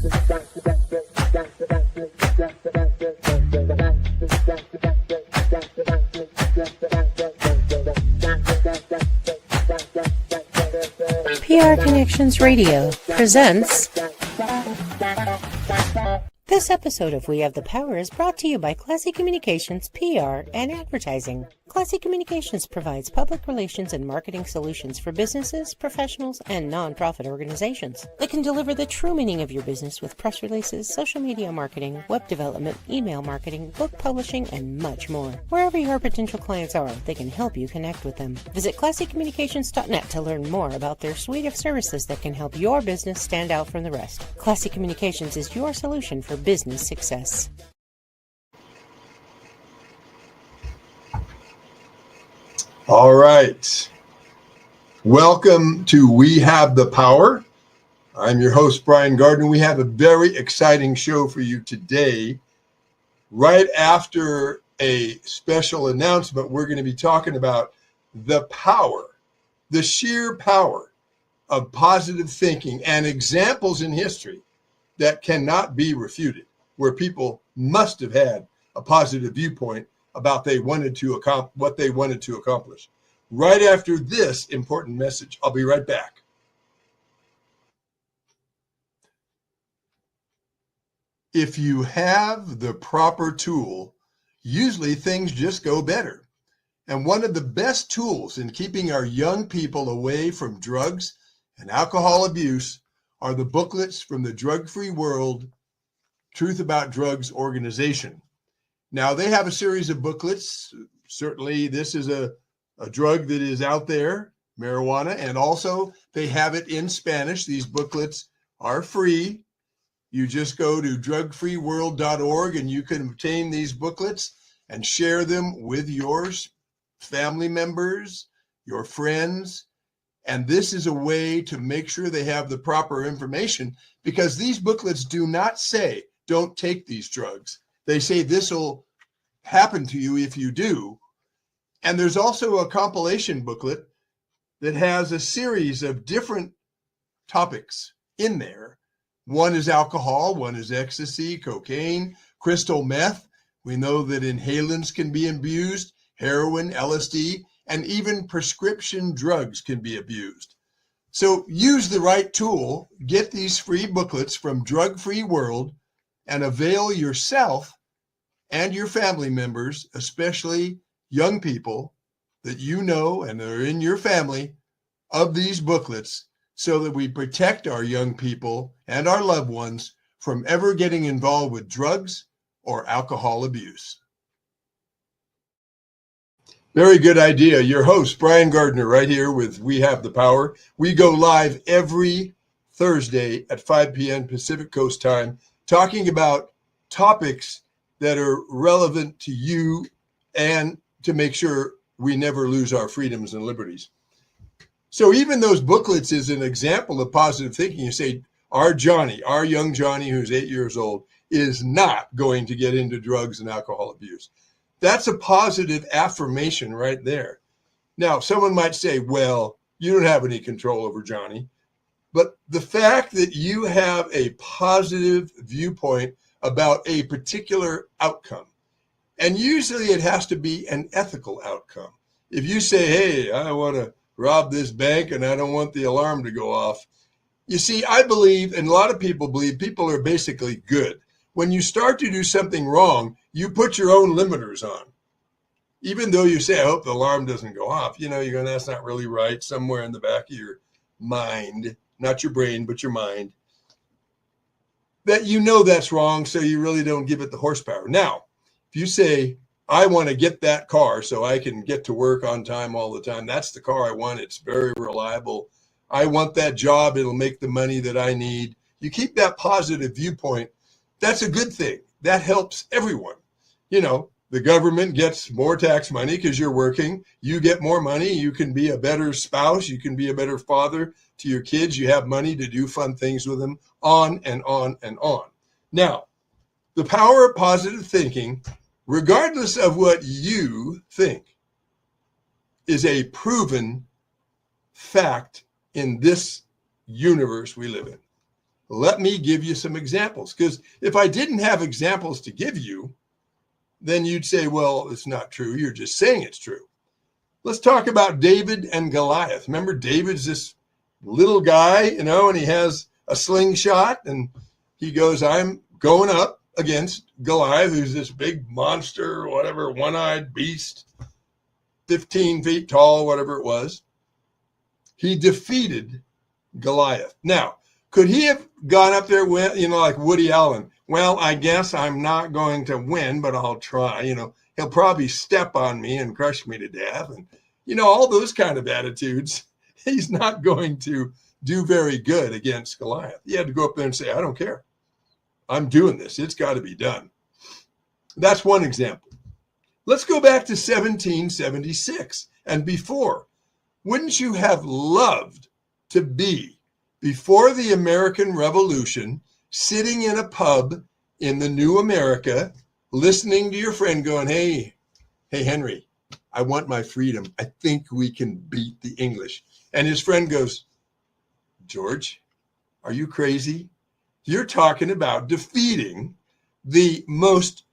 PR Connections Radio presents. This episode of We Have the Power is brought to you by Classy Communications, PR, and Advertising. Classy Communications provides public relations and marketing solutions for businesses, professionals, and non-profit organizations. They can deliver the true meaning of your business with press releases, social media marketing, web development, email marketing, book publishing, and much more. Wherever your potential clients are, they can help you connect with them. Visit classycommunications.net to learn more about their suite of services that can help your business stand out from the rest. Classy Communications is your solution for business success. All right. Welcome to We Have the Power. I'm your host, Brian Gardner. We have a very exciting show for you today. Right after a special announcement, we're going to be talking about the power, the sheer power of positive thinking and examples in history that cannot be refuted, where people must have had a positive viewpoint about what they wanted to accomplish. Right after this important message, I'll be right back. If you have the proper tool, usually things just go better. And one of the best tools in keeping our young people away from drugs and alcohol abuse are the booklets from the Drug-Free World Truth About Drugs organization. Now, they have a series of booklets. Certainly, this is a drug that is out there, marijuana, and also they have it in Spanish. These booklets are free. You just go to drugfreeworld.org and you can obtain these booklets and share them with your family members, your friends. And this is a way to make sure they have the proper information, because these booklets do not say, don't take these drugs. They say this will happen to you if you do. And there's also a compilation booklet that has a series of different topics in there. One is alcohol, one is ecstasy, cocaine, crystal meth. We know that inhalants can be abused, heroin, LSD, and even prescription drugs can be abused. So use the right tool, get these free booklets from Drug-Free World, and avail yourself and your family members, especially young people that you know and are in your family, of these booklets, so that we protect our young people and our loved ones from ever getting involved with drugs or alcohol abuse. Very good idea. Your host, Brian Gardner, right here with We Have the Power. We go live every Thursday at 5 p.m. Pacific Coast time, talking about topics that are relevant to you and to make sure we never lose our freedoms and liberties. So even those booklets is an example of positive thinking. You say, our young Johnny, who's 8 years old, is not going to get into drugs and alcohol abuse. That's a positive affirmation right there. Now, someone might say, well, you don't have any control over Johnny. But the fact that you have a positive viewpoint about a particular outcome, and usually it has to be an ethical outcome. If you say, hey, I want to rob this bank and I don't want the alarm to go off. You see, I believe, and a lot of people believe, people are basically good. When you start to do something wrong, you put your own limiters on. Even though you say, I hope the alarm doesn't go off, you're going, that's not really right, somewhere in the back of your mind, not your brain, but your mind, that that's wrong, so you really don't give it the horsepower. Now, if you say, I want to get that car so I can get to work on time all the time, that's the car I want, it's very reliable. I want that job, it'll make the money that I need. You keep that positive viewpoint, that's a good thing. That helps everyone. The government gets more tax money because you're working. You get more money. You can be a better spouse. You can be a better father to your kids. You have money to do fun things with them, on and on and on. Now, the power of positive thinking, regardless of what you think, is a proven fact in this universe we live in. Let me give you some examples. Because if I didn't have examples to give you, then you'd say, well, it's not true. You're just saying it's true. Let's talk about David and Goliath. Remember, David's this little guy, and he has a slingshot, and he goes, I'm going up against Goliath, who's this big monster, or whatever, one-eyed beast, 15 feet tall, whatever it was. He defeated Goliath. Now, could he have gone up there, like Woody Allen? Well, I guess I'm not going to win, but I'll try. He'll probably step on me and crush me to death. And, all those kind of attitudes. He's not going to do very good against Goliath. He had to go up there and say, I don't care. I'm doing this. It's got to be done. That's one example. Let's go back to 1776 and before. Wouldn't you have loved to be, before the American Revolution, sitting in a pub in the new America, listening to your friend going, hey, Henry, I want my freedom. I think we can beat the English. And his friend goes, George, are you crazy? You're talking about defeating the most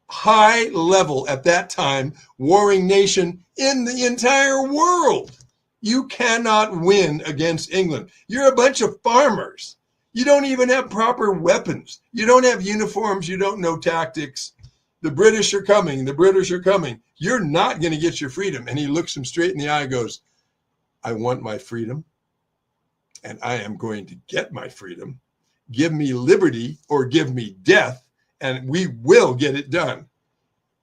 high level at that time warring nation in the entire world. You cannot win against England. You're a bunch of farmers. You don't even have proper weapons. You don't have uniforms. You don't know tactics. The British are coming. The British are coming. You're not going to get your freedom. And he looks him straight in the eye and goes, I want my freedom, and I am going to get my freedom. Give me liberty or give me death, and we will get it done.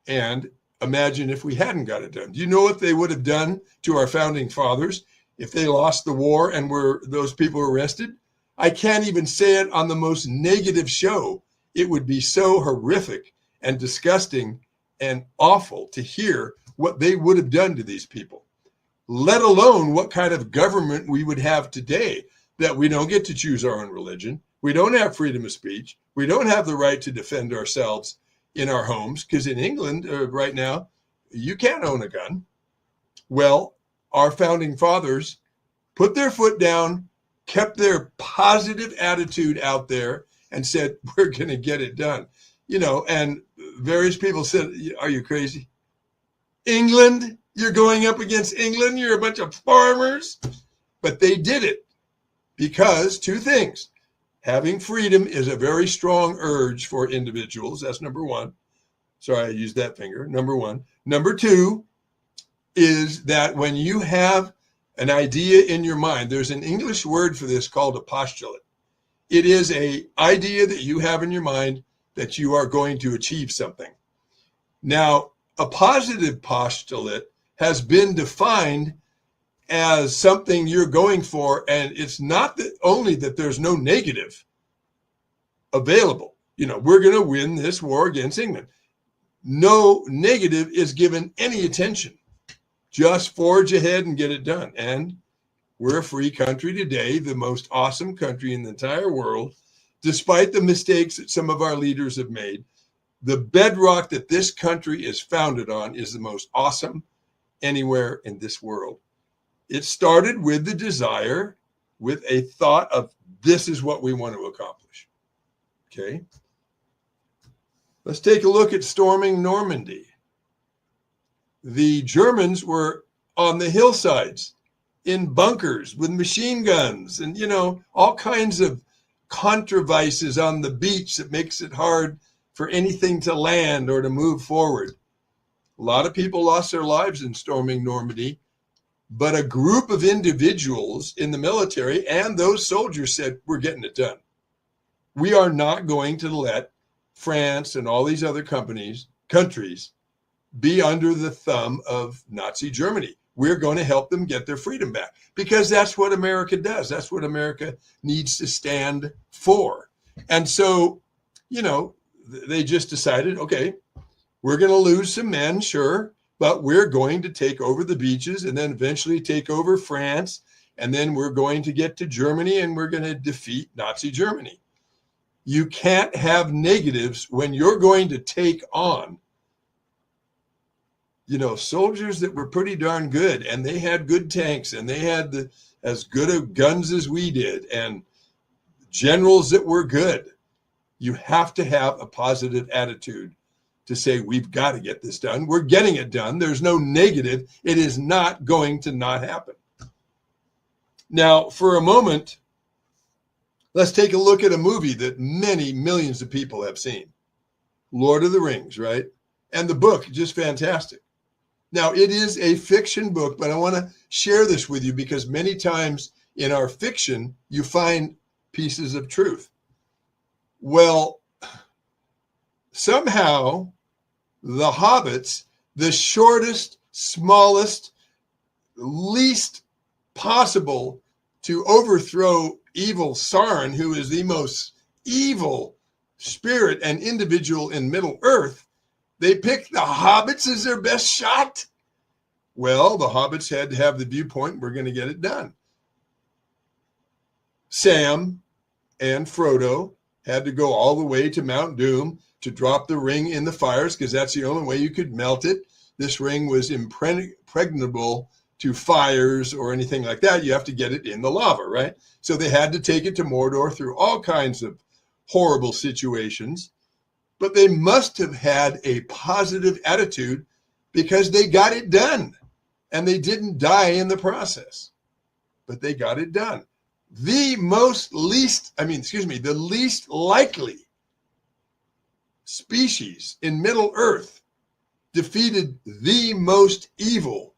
And imagine if we hadn't got it done. Do you know what they would have done to our founding fathers if they lost the war and those people arrested? I can't even say it on the most negative show. It would be so horrific and disgusting and awful to hear what they would have done to these people, let alone what kind of government we would have today, that we don't get to choose our own religion. We don't have freedom of speech. We don't have the right to defend ourselves in our homes, because in England right now, you can't own a gun. Well, our founding fathers put their foot down, kept their positive attitude out there, and said, we're going to get it done. And various people said, are you crazy? England? You're going up against England? You're a bunch of farmers? But they did it because two things. Having freedom is a very strong urge for individuals. That's number one. Sorry, I used that finger. Number one. Number two is that when you have an idea in your mind, there's an English word for this called a postulate. It is an idea that you have in your mind that you are going to achieve something. Now, a positive postulate has been defined as something you're going for, and it's not that only that there's no negative available. We're going to win this war against England. No negative is given any attention. Just forge ahead and get it done. And we're a free country today, the most awesome country in the entire world, despite the mistakes that some of our leaders have made. The bedrock that this country is founded on is the most awesome anywhere in this world. It started with the desire, with a thought of this is what we want to accomplish. Okay. Let's take a look at storming Normandy. The Germans were on the hillsides in bunkers with machine guns and, all kinds of contrivices on the beach that makes it hard for anything to land or to move forward. A lot of people lost their lives in storming Normandy, but a group of individuals in the military and those soldiers said, we're getting it done. We are not going to let France and all these other countries be under the thumb of Nazi Germany. We're going to help them get their freedom back, because that's what America does. That's what America needs to stand for. And so, they just decided, okay, we're going to lose some men, sure, but we're going to take over the beaches and then eventually take over France. And then we're going to get to Germany and we're going to defeat Nazi Germany. You can't have negatives when you're going to take on, soldiers that were pretty darn good, and they had good tanks and they had as good of guns as we did. And generals that were good. You have to have a positive attitude to say, we've got to get this done. We're getting it done. There's no negative. It is not going to not happen. Now, for a moment, let's take a look at a movie that many millions of people have seen. Lord of the Rings, right? And the book, just fantastic. Now, it is a fiction book, but I want to share this with you because many times in our fiction, you find pieces of truth. Well, somehow the hobbits, the shortest, smallest, least possible to overthrow evil Sauron, who is the most evil spirit and individual in Middle Earth, they picked the hobbits as their best shot. Well, the hobbits had to have the viewpoint, we're going to get it done. Sam and Frodo had to go all the way to Mount Doom to drop the ring in the fires because that's the only way you could melt it. This ring was impregnable to fires or anything like that. You have to get it in the lava, right? So they had to take it to Mordor through all kinds of horrible situations. But they must have had a positive attitude because they got it done and they didn't die in the process, but they got it done. The least likely species in Middle Earth defeated the most evil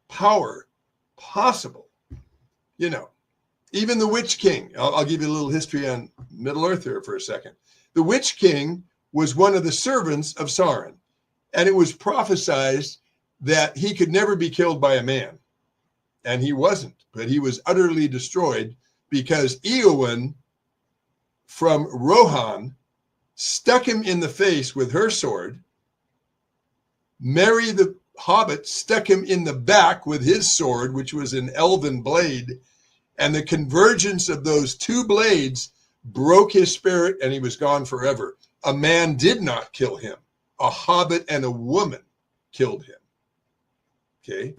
power possible. You know, even the Witch King, I'll give you a little history on Middle Earth here for a second. The Witch King was one of the servants of Sauron, and it was prophesied that he could never be killed by a man. And he wasn't, but he was utterly destroyed because Eowyn from Rohan stuck him in the face with her sword. Merry the Hobbit stuck him in the back with his sword, which was an elven blade. And the convergence of those two blades broke his spirit and he was gone forever. A man did not kill him. A hobbit and a woman killed him. Okay.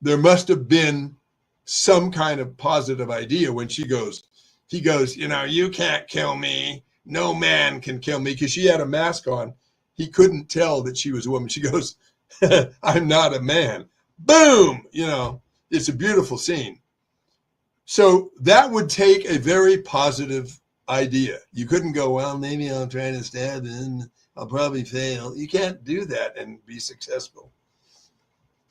There must have been some kind of positive idea when he goes, you can't kill me. No man can kill me, because she had a mask on. He couldn't tell that she was a woman. She goes, I'm not a man. Boom. It's a beautiful scene. So that would take a very positive idea. You couldn't go, well, maybe I'll try to stab him. I'll probably fail. You can't do that and be successful.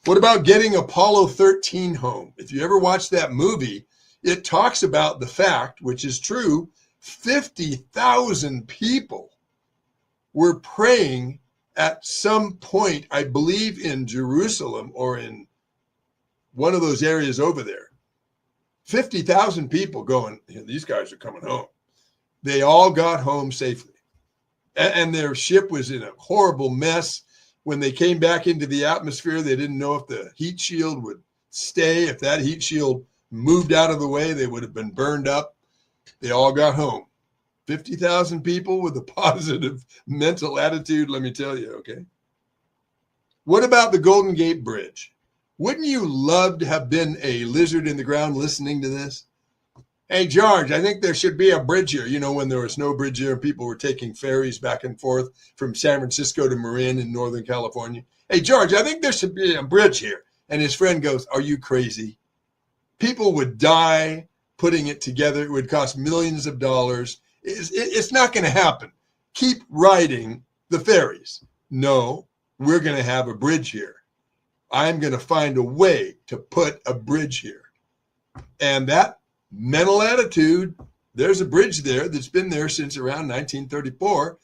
What about getting Apollo 13 home? If you ever watch that movie, it talks about the fact, which is true, 50,000 people were praying at some point, I believe in Jerusalem or in one of those areas over there. 50,000 people going, these guys are coming home. They all got home safely. And their ship was in a horrible mess. When they came back into the atmosphere, they didn't know if the heat shield would stay. If that heat shield moved out of the way, they would have been burned up. They all got home. 50,000 people with a positive mental attitude, let me tell you, okay? What about the Golden Gate Bridge? Wouldn't you love to have been a lizard in the ground listening to this? Hey, George, I think there should be a bridge here. When there was no bridge here, people were taking ferries back and forth from San Francisco to Marin in Northern California. Hey, George, I think there should be a bridge here. And his friend goes, are you crazy? People would die putting it together. It would cost millions of dollars. It's not going to happen. Keep riding the ferries. No, we're going to have a bridge here. I'm going to find a way to put a bridge here. And that mental attitude, there's a bridge there that's been there since around 1934.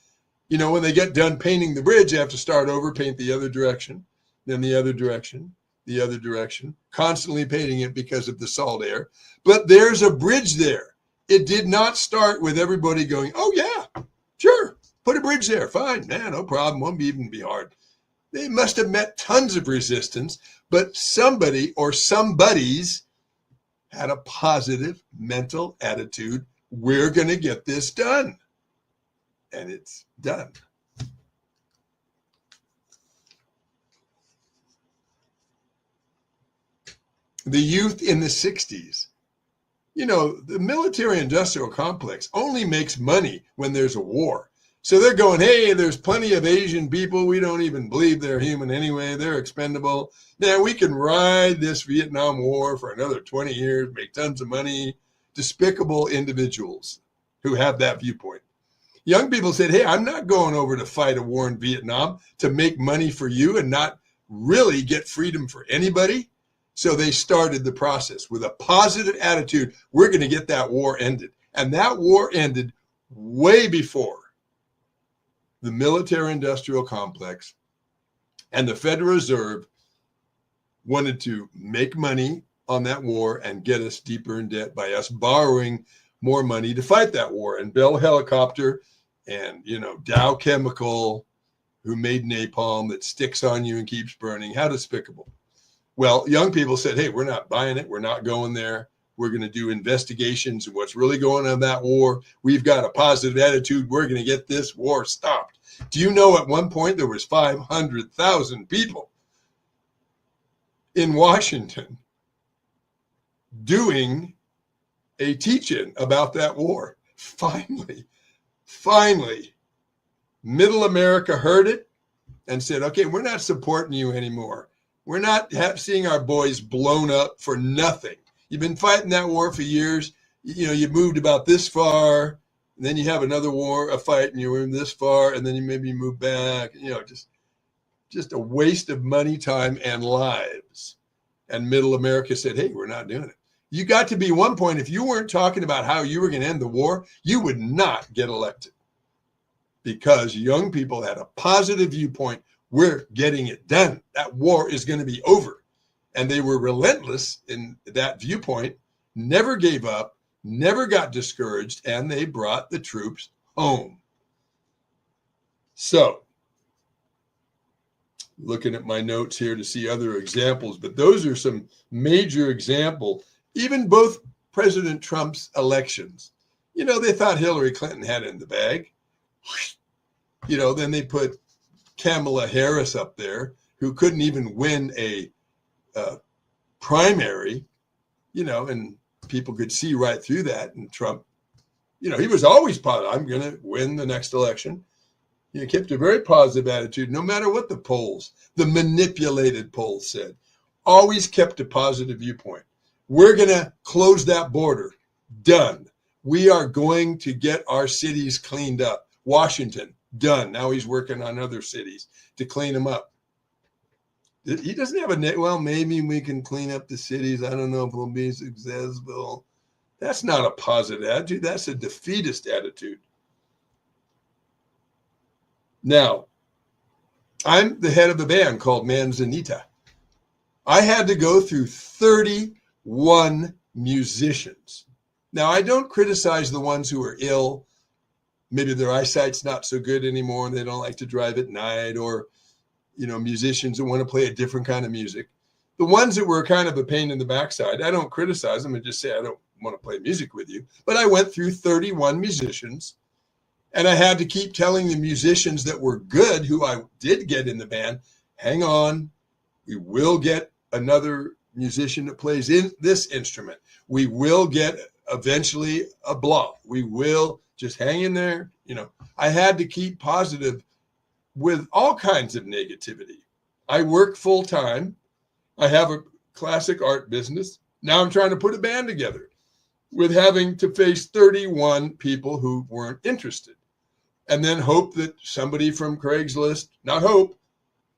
When they get done painting the bridge, they have to start over, paint the other direction, then the other direction, the other direction, constantly painting it because of the salt air. But there's a bridge there. It did not start with everybody going, oh, yeah, sure, put a bridge there. Fine, no problem. Won't even be hard. They must have met tons of resistance, but somebody or somebodies had a positive mental attitude. We're going to get this done. And it's done. The youth in the 60s The military industrial complex only makes money when there's a war. So they're going, hey, there's plenty of Asian people. We don't even believe they're human anyway. They're expendable. Now we can ride this Vietnam War for another 20 years, make tons of money. Despicable individuals who have that viewpoint. Young people said, hey, I'm not going over to fight a war in Vietnam to make money for you and not really get freedom for anybody. So they started the process with a positive attitude. We're going to get that war ended. And that war ended way before the military-industrial complex and the Federal Reserve wanted to make money on that war and get us deeper in debt by us borrowing more money to fight that war. And Bell Helicopter and, Dow Chemical, who made napalm that sticks on you and keeps burning. How despicable. Well, young people said, hey, we're not buying it. We're not going there. We're going to do investigations of what's really going on in that war. We've got a positive attitude. We're going to get this war stopped. Do you know at one point there was 500,000 people in Washington doing a teach-in about that war? Finally, Middle America heard it and said, okay, we're not supporting you anymore. We're not seeing our boys blown up for nothing. You've been fighting that war for years. You moved about this far, and then you have another war, a fight, and you were this far, and then you maybe move back. Just a waste of money, time, and lives. And Middle America said, hey, we're not doing it. You got to be one point, if you weren't talking about how you were going to end the war, you would not get elected. Because young people had a positive viewpoint. We're getting it done. That war is going to be over. And they were relentless in that viewpoint, never gave up, never got discouraged, and they brought the troops home. So, looking at my notes here to see other examples, but those are some major examples. Even both President Trump's elections, they thought Hillary Clinton had it in the bag. Then they put Kamala Harris up there, who couldn't even win a primary, and people could see right through that. And Trump, he was always positive. I'm going to win the next election. He kept a very positive attitude, no matter what the manipulated polls said. Always kept a positive viewpoint. We're going to close that border. Done. We are going to get our cities cleaned up. Washington, done. Now he's working on other cities to clean them up. He doesn't have well, maybe we can clean up the cities. I don't know if we'll be successful. That's not a positive attitude. That's a defeatist attitude. Now, I'm the head of a band called Manzanita. I had to go through 31 musicians. Now, I don't criticize the ones who are ill. Maybe their eyesight's not so good anymore. They don't like to drive at night, or, musicians that want to play a different kind of music. The ones that were kind of a pain in the backside, I don't criticize them. I just say, I don't want to play music with you. But I went through 31 musicians, and I had to keep telling the musicians that were good, who I did get in the band, hang on, we will get another musician that plays in this instrument. We will get eventually a blow. We will just hang in there. I had to keep positive with all kinds of negativity. I work full time. I have a classic art business. Now I'm trying to put a band together with having to face 31 people who weren't interested, and then hope that somebody from Craigslist, not hope,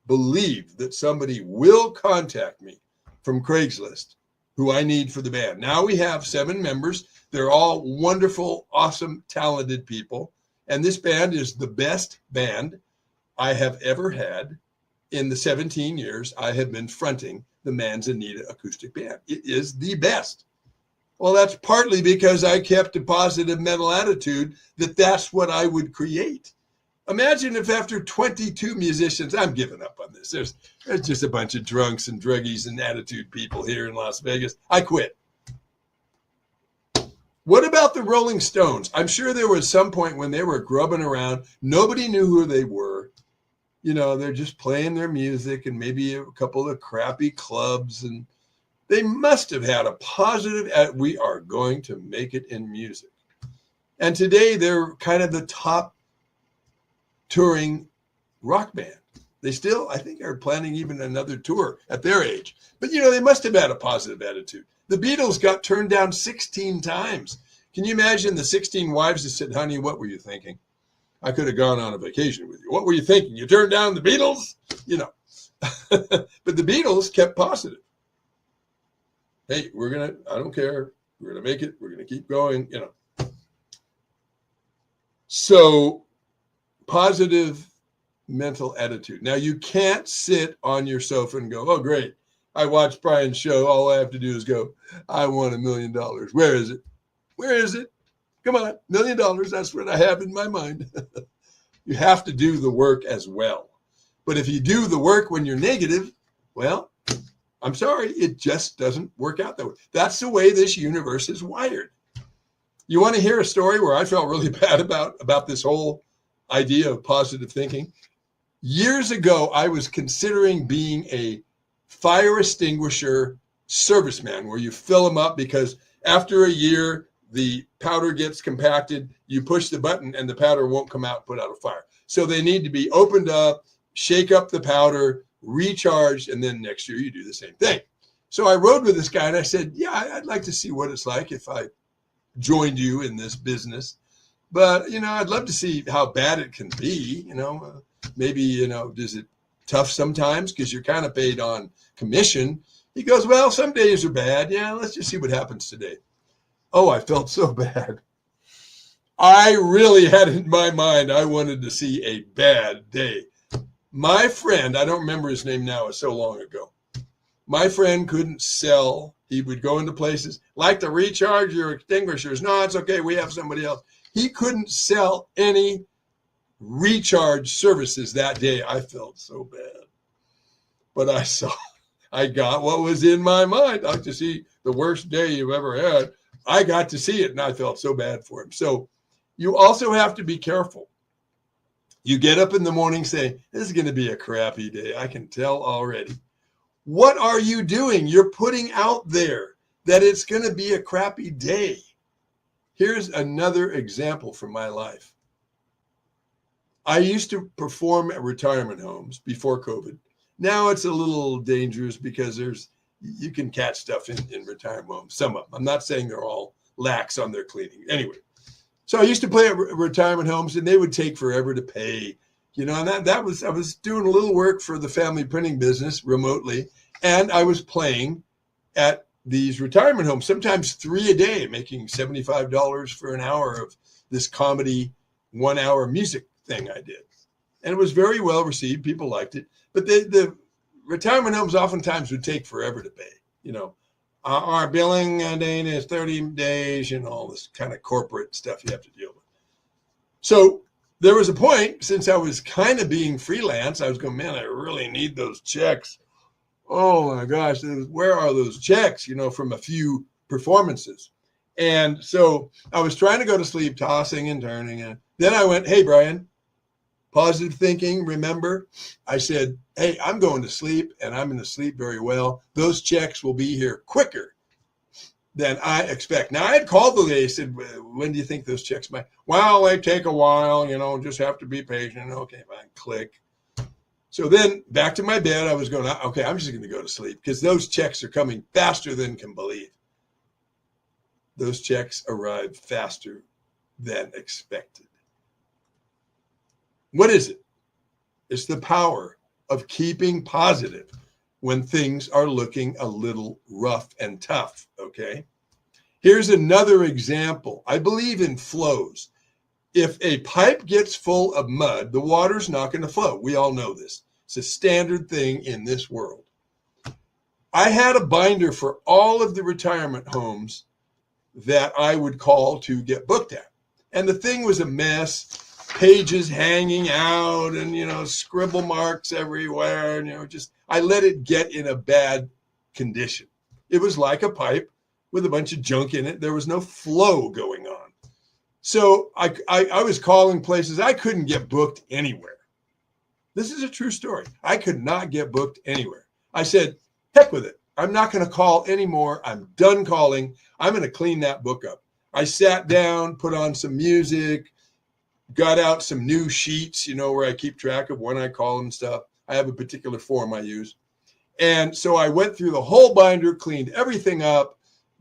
believe that somebody will contact me from Craigslist who I need for the band. Now we have 7 members. They're all wonderful, awesome, talented people. And this band is the best band I have ever had in the 17 years I have been fronting the Manzanita acoustic band. It is the best. Well, that's partly because I kept a positive mental attitude that that's what I would create. Imagine if after 22 musicians, I'm giving up on this. There's just a bunch of drunks and druggies and attitude people here in Las Vegas. I quit. What about the Rolling Stones? I'm sure there was some point when they were grubbing around. Nobody knew who they were. They're just playing their music and maybe a couple of crappy clubs. And, They must have had a positive, we are going to make it in music. And today they're kind of the top touring rock band. They still, I think, are planning even another tour at their age. But, they must have had a positive attitude. The Beatles got turned down 16 times. Can you imagine the 16 wives that said, honey, what were you thinking? I could have gone on a vacation with you. What were you thinking? You turned down the Beatles? But the Beatles kept positive. Hey, I don't care. We're going to make it. We're going to keep going, So positive mental attitude. Now, you can't sit on your sofa and go, oh, great. I watched Brian's show. All I have to do is go, I want $1 million. Where is it? Where is it? Come on, $1 million. That's what I have in my mind. You have to do the work as well. But if you do the work when you're negative, well, I'm sorry, it just doesn't work out that way. That's the way this universe is wired. You want to hear a story where I felt really bad about this whole idea of positive thinking? Years ago, I was considering being a fire extinguisher serviceman, where you fill them up because after a year, the powder gets compacted, you push the button and the powder won't come out and put out a fire. So they need to be opened up, shake up the powder, recharged, and then next year you do the same thing. So I rode with this guy and I said, yeah, I'd like to see what it's like if I joined you in this business. But, I'd love to see how bad it can be, maybe, is it tough sometimes because you're kind of paid on commission? He goes, well, some days are bad. Yeah, let's just see what happens today. Oh, I felt so bad. I really had in my mind, I wanted to see a bad day. My friend, I don't remember his name now, it's so long ago. My friend couldn't sell. He would go into places, like to recharge your extinguishers. No, it's okay, we have somebody else. He couldn't sell any recharge services that day. I felt so bad. But I got what was in my mind. I like to see the worst day you've ever had. I got to see it, and I felt so bad for him. So you also have to be careful. You get up in the morning saying, this is going to be a crappy day. I can tell already. What are you doing? You're putting out there that it's going to be a crappy day. Here's another example from my life. I used to perform at retirement homes before COVID. Now it's a little dangerous because you can catch stuff in retirement homes, some of them. I'm not saying they're all lax on their cleaning. Anyway, so I used to play at retirement homes and they would take forever to pay, and I was doing a little work for the family printing business remotely, and I was playing at these retirement homes, sometimes 3 a day, making $75 for an hour of this comedy 1 hour music thing I did. And it was very well received. People liked it. But the retirement homes oftentimes would take forever to pay. Our billing date is 30 days, all this kind of corporate stuff you have to deal with. So there was a point, since I was kind of being freelance, I was going, man, I really need those checks. Oh my gosh, where are those checks, from a few performances? And so I was trying to go to sleep, tossing and turning. And then I went, hey, Brian, positive thinking, remember? I said, hey, I'm going to sleep and I'm going to sleep very well. Those checks will be here quicker than I expect. Now, I had called the lady, said, when do you think those checks might? Well, they take a while, just have to be patient. Okay, fine, click. So then back to my bed, I was going, okay, I'm just going to go to sleep because those checks are coming faster than can believe. Those checks arrived faster than expected. What is it? It's the power of keeping positive when things are looking a little rough and tough, okay? Here's another example. I believe in flows. If a pipe gets full of mud, the water's not going to flow. We all know this. It's a standard thing in this world. I had a binder for all of the retirement homes that I would call to get booked at. And the thing was a mess, pages hanging out and, scribble marks everywhere. And, I let it get in a bad condition. It was like a pipe with a bunch of junk in it. There was no flow going on. So I was calling places. I couldn't get booked anywhere. This is a true story. I could not get booked anywhere. I said, heck with it. I'm not going to call anymore. I'm done calling. I'm going to clean that book up. I sat down, put on some music, got out some new sheets, where I keep track of when I call and stuff. I have a particular form I use. And so I went through the whole binder, cleaned everything up,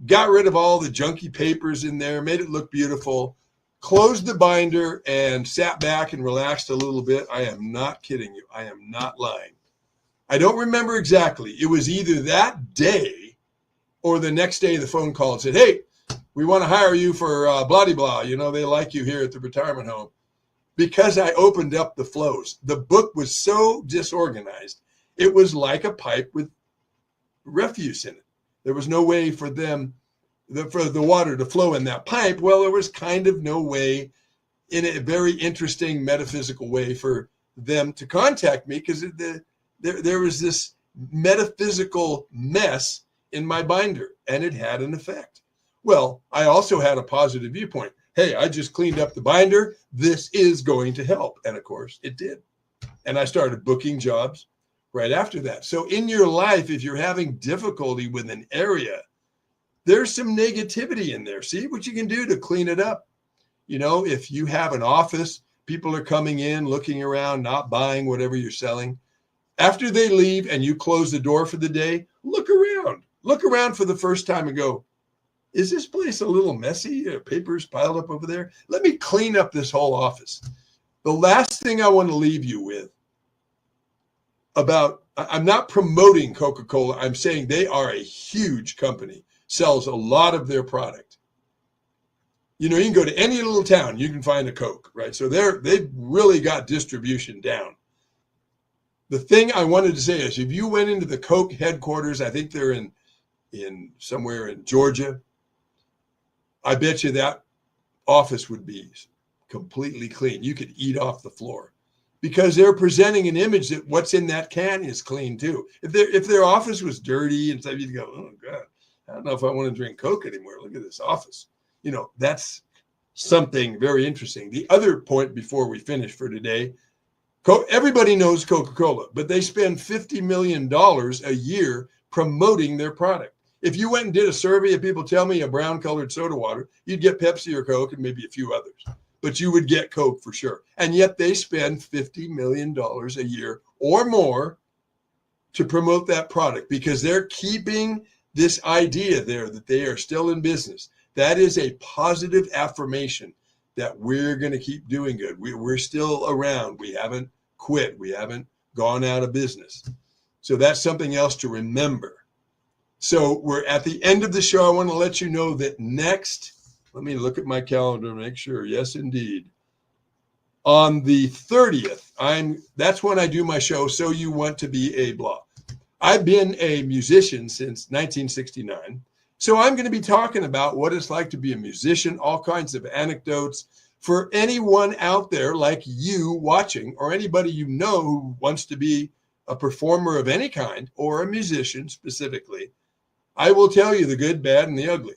got rid of all the junky papers in there, made it look beautiful, closed the binder, and sat back and relaxed a little bit. I am not kidding you. I am not lying. I don't remember exactly. It was either that day or the next day the phone called and said, hey, we want to hire you for blah, blah. They like you here at the retirement home. Because I opened up the flows. The book was so disorganized. It was like a pipe with refuse in it. There was no way for for the water to flow in that pipe. Well, there was kind of no way, in a very interesting metaphysical way, for them to contact me, because there was this metaphysical mess in my binder, and it had an effect. Well, I also had a positive viewpoint. Hey, I just cleaned up the binder. This is going to help. And of course, it did. And I started booking jobs right after that. So in your life, if you're having difficulty with an area, there's some negativity in there. See what you can do to clean it up. If you have an office, people are coming in, looking around, not buying whatever you're selling. After they leave and you close the door for the day, look around. Look around for the first time and go, is this place a little messy? Papers piled up over there? Let me clean up this whole office. The last thing I want to leave you with I'm not promoting Coca-Cola. I'm saying they are a huge company, sells a lot of their product. You can go to any little town, you can find a Coke, right? So they've really got distribution down. The thing I wanted to say is, if you went into the Coke headquarters, I think they're in somewhere in Georgia, I bet you that office would be completely clean. You could eat off the floor, because they're presenting an image that what's in that can is clean too. If their office was dirty and stuff, you'd go, oh God, I don't know if I want to drink Coke anymore. Look at this office. That's something very interesting. The other point before we finish for today, everybody knows Coca-Cola, but they spend $50 million a year promoting their product. If you went and did a survey of people, tell me a brown colored soda water, you'd get Pepsi or Coke and maybe a few others, but you would get Coke for sure. And yet they spend $50 million a year or more to promote that product, because they're keeping this idea there that they are still in business. That is a positive affirmation that we're going to keep doing good. We're still around. We haven't quit. We haven't gone out of business. So that's something else to remember. So we're at the end of the show. I want to let you know that next, let me look at my calendar and make sure. Yes, indeed. On the 30th, that's when I do my show, So You Want to Be a Blah. I've been a musician since 1969. So I'm going to be talking about what it's like to be a musician, all kinds of anecdotes for anyone out there like you watching, or anybody who wants to be a performer of any kind, or a musician specifically. I will tell you the good, bad, and the ugly.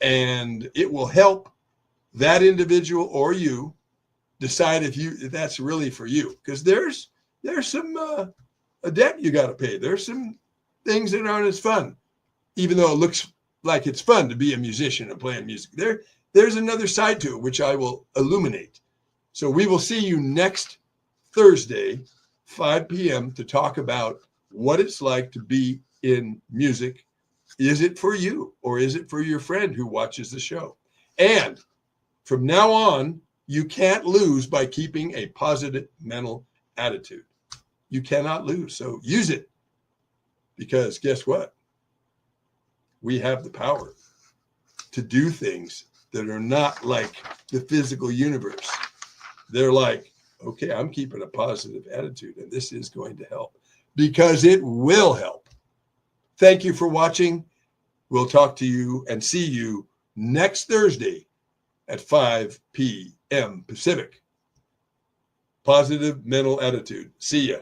And it will help that individual or you decide if that's really for you. Because there's some a debt you got to pay. There's some things that aren't as fun, even though it looks like it's fun to be a musician and playing music. There's another side to it, which I will illuminate. So we will see you next Thursday, 5 p.m. to talk about what it's like to be in music. Is it for you, or is it for your friend who watches the show? And from now on, you can't lose by keeping a positive mental attitude. You cannot lose. So use it, because guess what? We have the power to do things that are not like the physical universe. They're like, okay, I'm keeping a positive attitude, and this is going to help, because it will help. Thank you for watching. We'll talk to you and see you next Thursday at 5 p.m. Pacific. Positive mental attitude. See ya.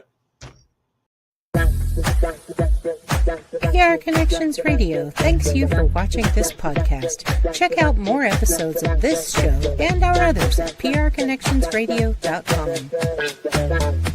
PR Connections Radio thanks you for watching this podcast. Check out more episodes of this show and our others at prconnectionsradio.com.